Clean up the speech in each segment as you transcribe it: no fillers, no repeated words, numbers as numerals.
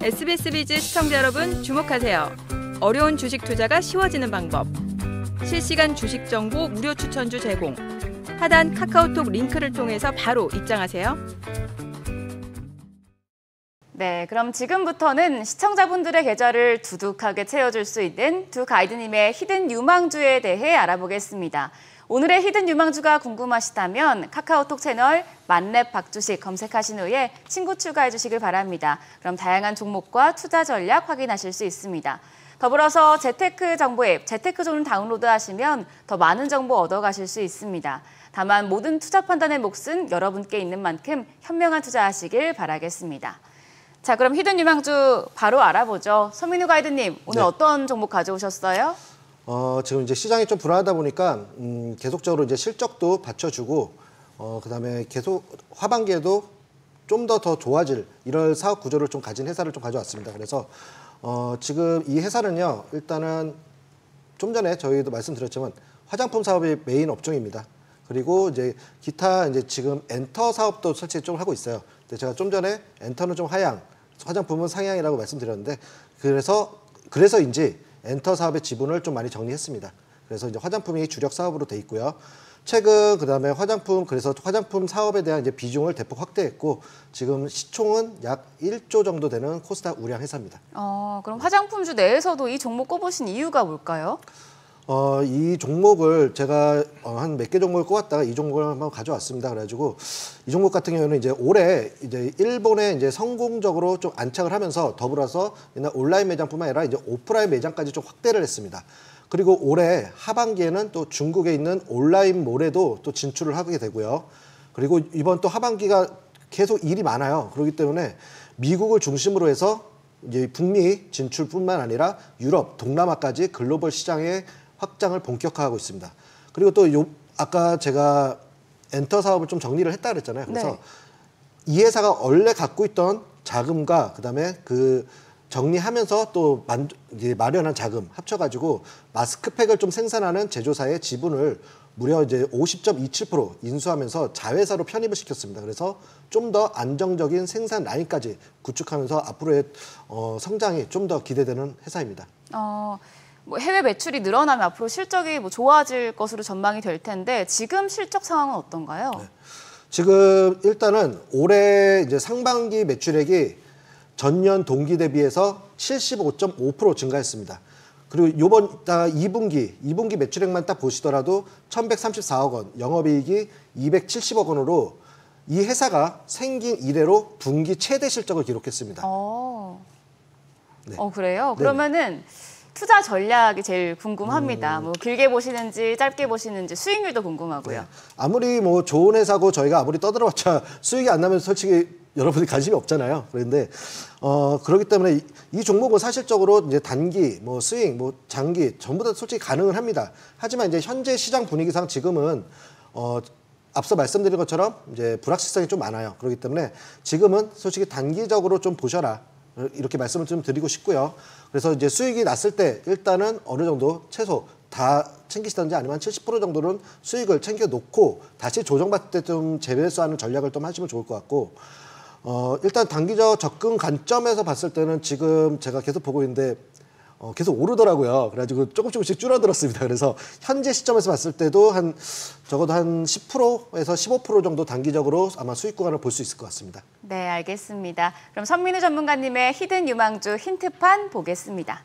SBS 비즈 시청자 여러분 주목하세요. 어려운 주식 투자가 쉬워지는 방법. 실시간 주식 정보 무료 추천주 제공. 하단 카카오톡 링크를 통해서 바로 입장하세요. 네, 그럼 지금부터는 시청자분들의 계좌를 두둑하게 채워줄 수 있는 두 가이드님의 히든 유망주에 대해 알아보겠습니다. 오늘의 히든 유망주가 궁금하시다면 카카오톡 채널 만렙 박주식 검색하신 후에 친구 추가해 주시길 바랍니다. 그럼 다양한 종목과 투자 전략 확인하실 수 있습니다. 더불어서 재테크 정보 앱 재테크존을 다운로드하시면 더 많은 정보 얻어가실 수 있습니다. 다만 모든 투자 판단의 몫은 여러분께 있는 만큼 현명한 투자하시길 바라겠습니다. 자, 그럼 히든 유망주 바로 알아보죠. 서민우 가이드님, 오늘 어떤 종목 가져오셨어요? 지금 이제 시장이 좀 불안하다 보니까 계속적으로 이제 실적도 받쳐주고 그다음에 계속 하반기에도 좀 더 좋아질 이런 사업 구조를 좀 가진 회사를 좀 가져왔습니다. 그래서 지금 이 회사는요, 일단은 좀 전에 저희도 말씀드렸지만 화장품 사업이 메인 업종입니다. 그리고 이제 기타 이제 지금 엔터 사업도 설치 좀 하고 있어요. 근데 제가 좀 전에 엔터는 좀 하향, 화장품은 상향이라고 말씀드렸는데 그래서인지 엔터 사업의 지분을 좀 많이 정리했습니다. 그래서 이제 화장품이 주력 사업으로 돼 있고요. 최근 그다음에 그래서 화장품 사업에 대한 이제 비중을 대폭 확대했고 지금 시총은 약 1조 정도 되는 코스닥 우량 회사입니다. 그럼 화장품주 내에서도 이 종목 꼽으신 이유가 뭘까요? 이 종목을 제가 한 몇 개 종목을 꼽았다가 이 종목을 한번 가져왔습니다. 그래가지고 이 종목 같은 경우는 이제 올해 이제 일본에 이제 성공적으로 좀 안착을 하면서 더불어서 옛날 온라인 매장뿐만 아니라 이제 오프라인 매장까지 좀 확대를 했습니다. 그리고 올해 하반기에는 또 중국에 있는 온라인 몰에도 또 진출을 하게 되고요. 그리고 이번 또 하반기가 계속 일이 많아요. 그렇기 때문에 미국을 중심으로 해서 이제 북미 진출뿐만 아니라 유럽, 동남아까지 글로벌 시장의 확장을 본격화하고 있습니다. 그리고 또 아까 제가 엔터 사업을 좀 정리를 했다 그랬잖아요. 그래서 네. 이 회사가 원래 갖고 있던 자금과 그다음에 그 정리하면서 또 이제 마련한 자금 합쳐가지고 마스크팩을 좀 생산하는 제조사의 지분을 무려 이제 50.27% 인수하면서 자회사로 편입을 시켰습니다. 그래서 좀 더 안정적인 생산 라인까지 구축하면서 앞으로의 성장이 좀 더 기대되는 회사입니다. 뭐 해외 매출이 늘어나면 앞으로 실적이 뭐 좋아질 것으로 전망이 될 텐데 지금 실적 상황은 어떤가요? 네. 지금 일단은 올해 이제 상반기 매출액이 전년 동기 대비해서 75.5% 증가했습니다. 그리고 이번 2분기 매출액만 딱 보시더라도 1,134억 원, 영업이익이 270억 원으로 이 회사가 생긴 이래로 분기 최대 실적을 기록했습니다. 네. 그래요? 그러면은 투자 전략이 제일 궁금합니다. 뭐 길게 보시는지 짧게 보시는지 수익률도 궁금하고요. 네. 아무리 뭐 좋은 회사고 저희가 아무리 떠들어봤자 수익이 안 나면 솔직히 여러분이 관심이 없잖아요. 그런데 그렇기 때문에 이 종목은 사실적으로 이제 단기, 뭐 스윙, 뭐 장기 전부 다 솔직히 가능은 합니다. 하지만 이제 현재 시장 분위기상 지금은 앞서 말씀드린 것처럼 이제 불확실성이 좀 많아요. 그렇기 때문에 지금은 솔직히 단기적으로 좀 보셔라. 이렇게 말씀을 좀 드리고 싶고요. 그래서 이제 수익이 났을 때 일단은 어느 정도 최소 다 챙기시던지 아니면 70% 정도는 수익을 챙겨 놓고 다시 조정받을 때 좀 재매수하는 전략을 좀 하시면 좋을 것 같고 일단 단기적 접근 관점에서 봤을 때는 지금 제가 계속 보고 있는데 계속 오르더라고요. 그래가지고 조금씩 줄어들었습니다. 그래서 현재 시점에서 봤을 때도 적어도 한 10%에서 15% 정도 단기적으로 아마 수익 구간을 볼 수 있을 것 같습니다. 네, 알겠습니다. 그럼 선민우 전문가님의 히든 유망주 힌트판 보겠습니다.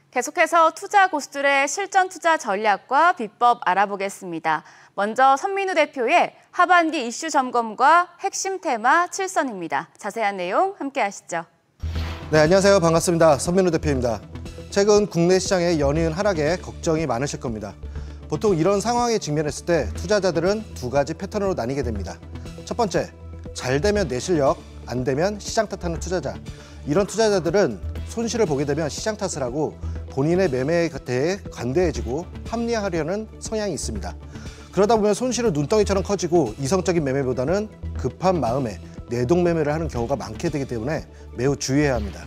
계속해서 투자 고수들의 실전 투자 전략과 비법 알아보겠습니다. 먼저 선민우 대표의 하반기 이슈 점검과 핵심 테마 7선입니다. 자세한 내용 함께 하시죠. 네, 안녕하세요. 반갑습니다. 선민우 대표입니다. 최근 국내 시장의 연이은 하락에 걱정이 많으실 겁니다. 보통 이런 상황에 직면했을 때 투자자들은 두 가지 패턴으로 나뉘게 됩니다. 첫 번째, 잘 되면 내 실력, 안 되면 시장 탓하는 투자자. 이런 투자자들은 손실을 보게 되면 시장 탓을 하고 본인의 매매에 대해 관대해지고 합리화하려는 성향이 있습니다. 그러다 보면 손실은 눈덩이처럼 커지고 이성적인 매매보다는 급한 마음에 내동 매매를 하는 경우가 많게 되기 때문에 매우 주의해야 합니다.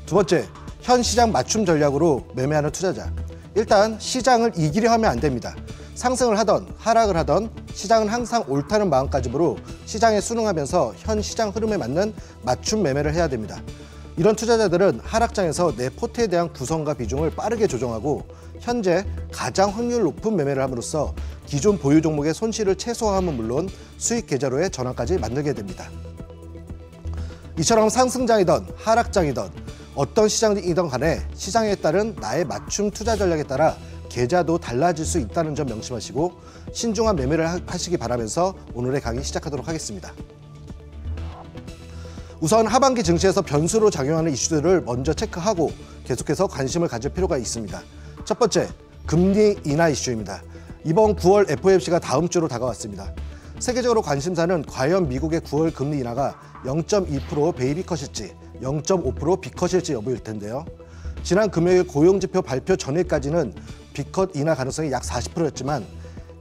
두 번째, 현 시장 맞춤 전략으로 매매하는 투자자. 일단 시장을 이기려 하면 안 됩니다. 상승을 하던 하락을 하던 시장은 항상 옳다는 마음가짐으로 시장에 순응하면서 현 시장 흐름에 맞는 맞춤 매매를 해야 됩니다. 이런 투자자들은 하락장에서 내 포트에 대한 구성과 비중을 빠르게 조정하고 현재 가장 확률 높은 매매를 함으로써 기존 보유 종목의 손실을 최소화함은 물론 수익 계좌로의 전환까지 만들게 됩니다. 이처럼 상승장이든 하락장이든 어떤 시장이든 간에 시장에 따른 나의 맞춤 투자 전략에 따라 계좌도 달라질 수 있다는 점 명심하시고 신중한 매매를 하시기 바라면서 오늘의 강의 시작하도록 하겠습니다. 우선 하반기 증시에서 변수로 작용하는 이슈들을 먼저 체크하고 계속해서 관심을 가질 필요가 있습니다. 첫 번째, 금리 인하 이슈입니다. 이번 9월 FOMC가 다음 주로 다가왔습니다. 세계적으로 관심사는 과연 미국의 9월 금리 인하가 0.2% 베이비 컷일지 0.5% B컷일지 여부일 텐데요. 지난 금요일 고용지표 발표 전일까지는 B컷 인하 가능성이 약 40%였지만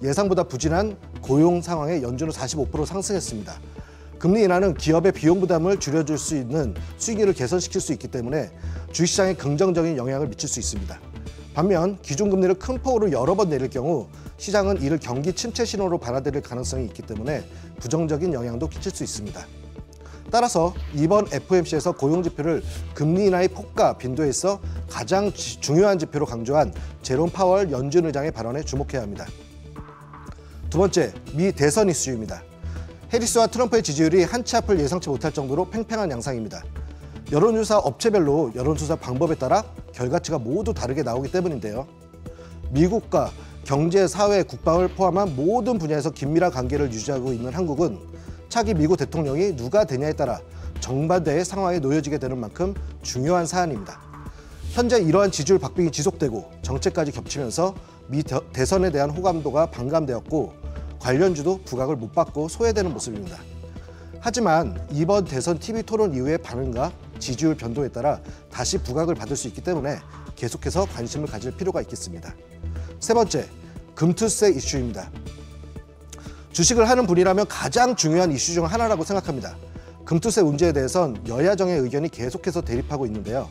예상보다 부진한 고용 상황에 연준은 45% 상승했습니다. 금리 인하는 기업의 비용 부담을 줄여줄 수 있는 수익률을 개선시킬 수 있기 때문에 주식시장에 긍정적인 영향을 미칠 수 있습니다. 반면 기준금리를 큰 폭으로 여러 번 내릴 경우 시장은 이를 경기 침체 신호로 받아들일 가능성이 있기 때문에 부정적인 영향도 끼칠 수 있습니다. 따라서 이번 FOMC에서 고용지표를 금리 인하의 폭과 빈도에 있어 가장 중요한 지표로 강조한 제롬 파월 연준 의장의 발언에 주목해야 합니다. 두 번째, 미 대선 이슈입니다. 해리스와 트럼프의 지지율이 한 치 앞을 예상치 못할 정도로 팽팽한 양상입니다. 여론조사 업체별로 여론조사 방법에 따라 결과치가 모두 다르게 나오기 때문인데요. 미국과 경제, 사회, 국방을 포함한 모든 분야에서 긴밀한 관계를 유지하고 있는 한국은 차기 미국 대통령이 누가 되냐에 따라 정반대의 상황에 놓여지게 되는 만큼 중요한 사안입니다. 현재 이러한 지지율 박빙이 지속되고 정책까지 겹치면서 미 대선에 대한 호감도가 반감되었고 관련주도 부각을 못 받고 소외되는 모습입니다. 하지만 이번 대선 TV 토론 이후의 반응과 지지율 변동에 따라 다시 부각을 받을 수 있기 때문에 계속해서 관심을 가질 필요가 있겠습니다. 세 번째, 금투세 이슈입니다. 주식을 하는 분이라면 가장 중요한 이슈 중 하나라고 생각합니다. 금투세 문제에 대해선 여야정의 의견이 계속해서 대립하고 있는데요.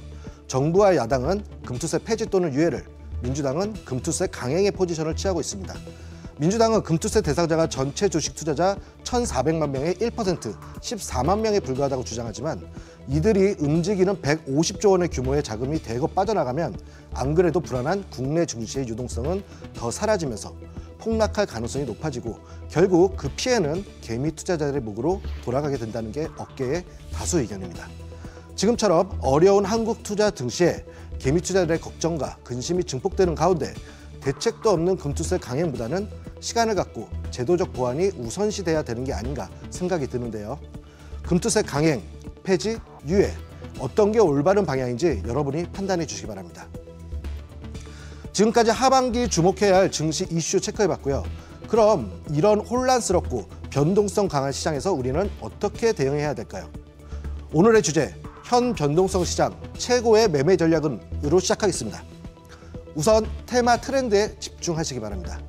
정부와 야당은 금투세 폐지 또는 유예를, 민주당은 금투세 강행의 포지션을 취하고 있습니다. 민주당은 금투세 대상자가 전체 주식 투자자 1,400만 명의 1%, 14만 명에 불과하다고 주장하지만 이들이 움직이는 150조 원의 규모의 자금이 대거 빠져나가면 안 그래도 불안한 국내 증시의 유동성은 더 사라지면서 폭락할 가능성이 높아지고 결국 그 피해는 개미 투자자들의 목으로 돌아가게 된다는 게 업계의 다수 의견입니다. 지금처럼 어려운 한국 투자 등시에 개미 투자자들의 걱정과 근심이 증폭되는 가운데 대책도 없는 금투세 강행보다는 시간을 갖고 제도적 보완이 우선시돼야 되는 게 아닌가 생각이 드는데요. 금투세 강행, 폐지, 유예, 어떤 게 올바른 방향인지 여러분이 판단해 주시기 바랍니다. 지금까지 하반기 주목해야 할 증시 이슈 체크해봤고요. 그럼 이런 혼란스럽고 변동성 강한 시장에서 우리는 어떻게 대응해야 될까요? 오늘의 주제, 현 변동성 시장 최고의 매매 전략은으로 시작하겠습니다. 우선 테마 트렌드에 집중하시기 바랍니다.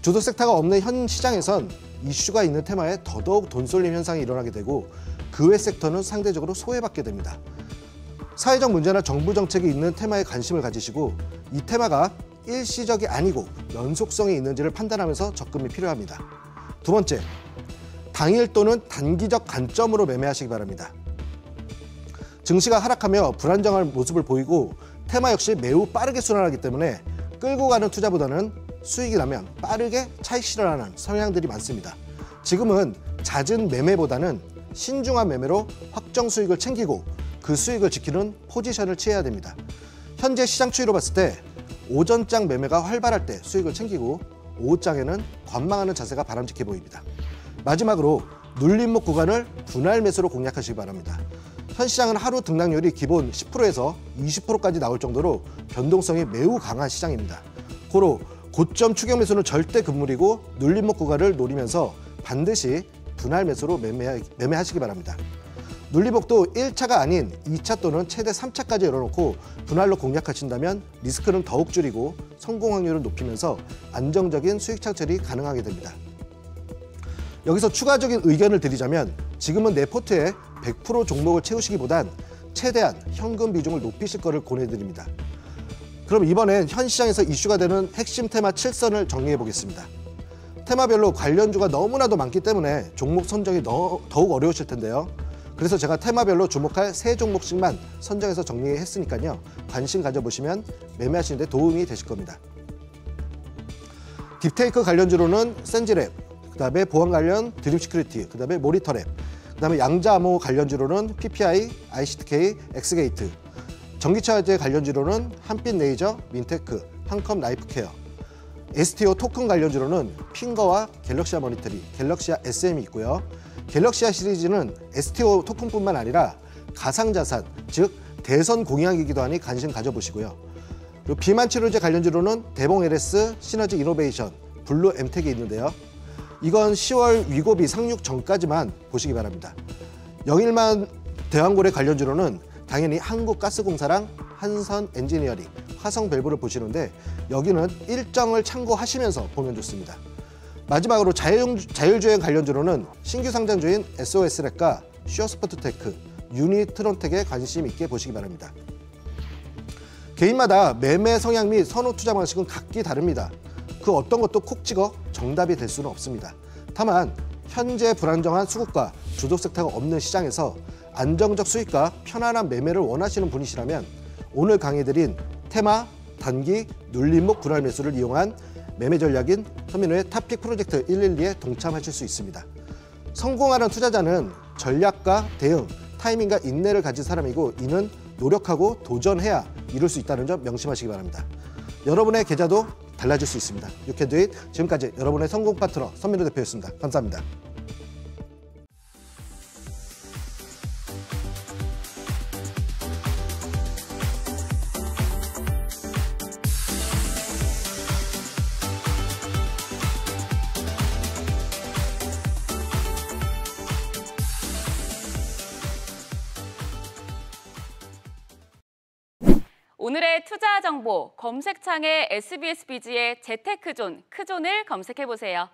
주도 섹터가 없는 현 시장에선 이슈가 있는 테마에 더더욱 돈 쏠림 현상이 일어나게 되고 그 외 섹터는 상대적으로 소외받게 됩니다. 사회적 문제나 정부 정책이 있는 테마에 관심을 가지시고 이 테마가 일시적이 아니고 연속성이 있는지를 판단하면서 접근이 필요합니다. 두 번째, 당일 또는 단기적 관점으로 매매하시기 바랍니다. 증시가 하락하며 불안정한 모습을 보이고 테마 역시 매우 빠르게 순환하기 때문에 끌고 가는 투자보다는 수익이 나면 빠르게 차익 실현하는 성향들이 많습니다. 지금은 잦은 매매보다는 신중한 매매로 확정 수익을 챙기고 그 수익을 지키는 포지션을 취해야 됩니다. 현재 시장 추이로 봤을 때 오전장 매매가 활발할 때 수익을 챙기고 오후장에는 관망하는 자세가 바람직해 보입니다. 마지막으로 눌림목 구간을 분할 매수로 공략하시기 바랍니다. 현 시장은 하루 등락률이 기본 10%에서 20%까지 나올 정도로 변동성이 매우 강한 시장입니다. 고로 고점 추격 매수는 절대 금물이고 눌림목 구간을 노리면서 반드시 분할 매수로 매매하시기 바랍니다. 눌림목도 1차가 아닌 2차 또는 최대 3차까지 열어놓고 분할로 공략하신다면 리스크는 더욱 줄이고 성공 확률을 높이면서 안정적인 수익 창출이 가능하게 됩니다. 여기서 추가적인 의견을 드리자면 지금은 내 포트에 100% 종목을 채우시기보단 최대한 현금 비중을 높이실 거를 권해드립니다. 그럼 이번엔 현 시장에서 이슈가 되는 핵심 테마 7선을 정리해 보겠습니다. 테마별로 관련주가 너무나도 많기 때문에 종목 선정이 더욱 어려우실 텐데요. 그래서 제가 테마별로 주목할 3종목씩만 선정해서 정리했으니까요. 관심 가져보시면 매매하시는 데 도움이 되실 겁니다. 딥테이크 관련주로는 센지랩, 그다음에 보안 관련 드림시큐리티, 그다음에 모니터랩, 그다음에 양자암호 관련주로는 PPI, ICTK, 엑스게이트, 전기차제 관련주로는 한빛레이저, 민테크, 한컴 라이프케어, STO 토큰 관련주로는 핑거와 갤럭시아 모니터리, 갤럭시아 SM이 있고요. 갤럭시아 시리즈는 STO 토큰뿐만 아니라 가상자산, 즉 대선 공약이기도 하니 관심 가져보시고요. 그리고 비만 치료제 관련주로는 대봉 LS, 시너지 이노베이션, 블루 엠텍이 있는데요. 이건 10월 위고비 상륙 전까지만 보시기 바랍니다. 영일만 대왕고래 관련주로는 당연히 한국가스공사랑 한선 엔지니어링, 화성 밸브를 보시는데 여기는 일정을 참고하시면서 보면 좋습니다. 마지막으로 자율주행 관련주로는 신규 상장주인 SOS랩과 슈어스포트테크, 유니트론텍에 관심 있게 보시기 바랍니다. 개인마다 매매 성향 및 선호 투자 방식은 각기 다릅니다. 그 어떤 것도 콕 찍어 정답이 될 수는 없습니다. 다만 현재 불안정한 수급과 주도 섹터가 없는 시장에서 안정적 수익과 편안한 매매를 원하시는 분이시라면 오늘 강의드린 테마, 단기, 눌림목 분할 매수를 이용한 매매 전략인 서민호의 탑픽 프로젝트 112에 동참하실 수 있습니다. 성공하는 투자자는 전략과 대응, 타이밍과 인내를 가진 사람이고 이는 노력하고 도전해야 이룰 수 있다는 점 명심하시기 바랍니다. 여러분의 계좌도 달라질 수 있습니다. You can do it. 지금까지 여러분의 성공 파트너 서민호 대표였습니다. 감사합니다. 오늘의 투자 정보 검색창에 SBS 비즈의 재테크존, 크존을 검색해보세요.